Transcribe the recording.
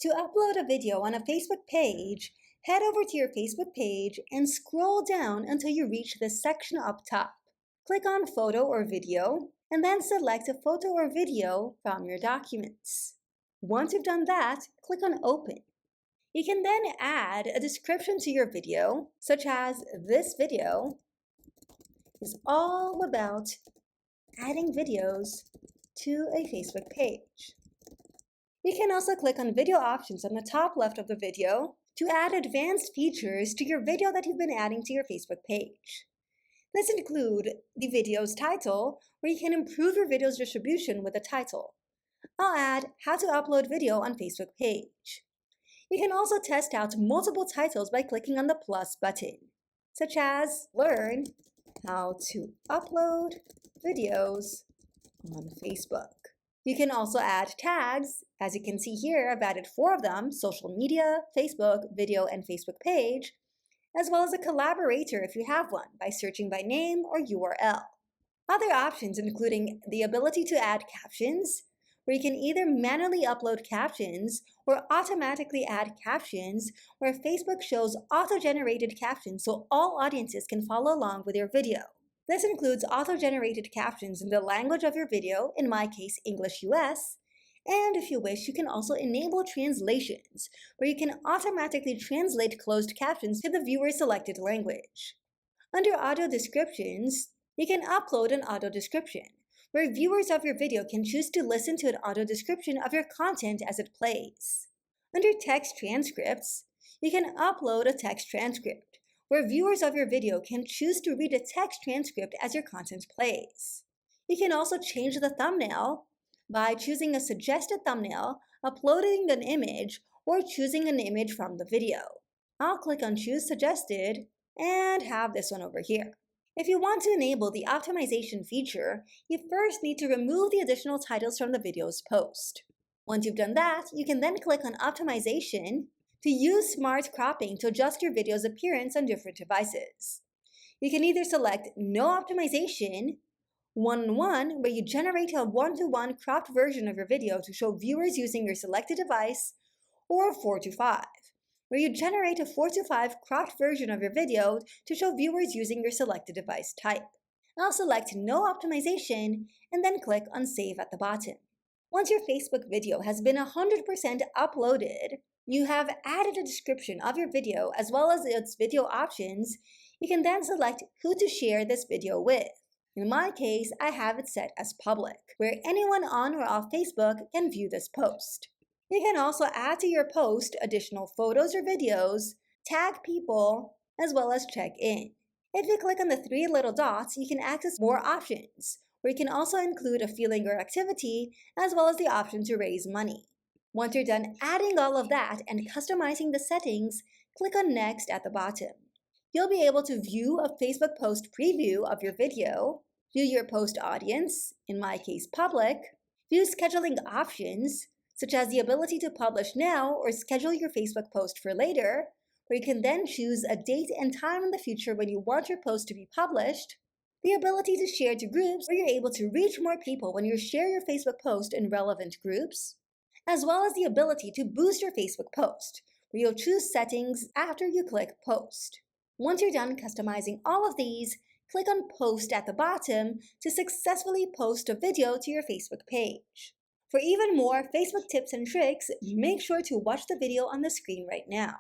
To upload a video on a Facebook page, head over to your Facebook page and scroll down until you reach this section up top. Click on Photo or Video, and then select a photo or video from your documents. Once you've done that, click on Open. You can then add a description to your video, such as this video is all about adding videos to a Facebook page. You can also click on Video Options on the top left of the video to add advanced features to your video that you've been adding to your Facebook page. This includes the video's title, where you can improve your video's distribution with the title. I'll add How to Upload Video on Facebook page. You can also test out multiple titles by clicking on the plus button, such as Learn How to Upload Videos on Facebook. You can also add tags. As you can see here, I've added 4 of them: social media, Facebook, video, and Facebook page, as well as a collaborator if you have one, by searching by name or URL. Other options including the ability to add captions, where you can either manually upload captions or automatically add captions, where Facebook shows auto-generated captions so all audiences can follow along with your video. This includes auto-generated captions in the language of your video, in my case English US, and if you wish, you can also enable translations, where you can automatically translate closed captions to the viewer's selected language. Under audio descriptions, you can upload an audio description, where viewers of your video can choose to listen to an audio description of your content as it plays. Under text transcripts, you can upload a text transcript, where viewers of your video can choose to read a text transcript as your content plays. You can also change the thumbnail by choosing a suggested thumbnail, uploading an image, or choosing an image from the video. I'll click on Choose Suggested and have this one over here. If you want to enable the optimization feature, you first need to remove the additional titles from the video's post. Once you've done that, you can then click on Optimization to use smart cropping to adjust your video's appearance on different devices. You can either select No Optimization, 1:1, where you generate a 1:1 cropped version of your video to show viewers using your selected device, or 4:5, where you generate a 4:5 cropped version of your video to show viewers using your selected device type. I'll select No Optimization and then click on Save at the bottom. Once your Facebook video has been 100% uploaded, you have added a description of your video as well as its video options. You can then select who to share this video with. In my case, I have it set as public, where anyone on or off Facebook can view this post. You can also add to your post additional photos or videos, tag people, as well as check in. If you click on the 3 little dots, you can access more options, where you can also include a feeling or activity, as well as the option to raise money. Once you're done adding all of that and customizing the settings, click on Next at the bottom. You'll be able to view a Facebook post preview of your video, view your post audience, in my case public, view scheduling options, such as the ability to publish now or schedule your Facebook post for later, where you can then choose a date and time in the future when you want your post to be published, the ability to share to groups, where you're able to reach more people when you share your Facebook post in relevant groups, as well as the ability to boost your Facebook post, where you'll choose settings after you click Post. Once you're done customizing all of these, click on Post at the bottom to successfully post a video to your Facebook page. For even more Facebook tips and tricks, make sure to watch the video on the screen right now.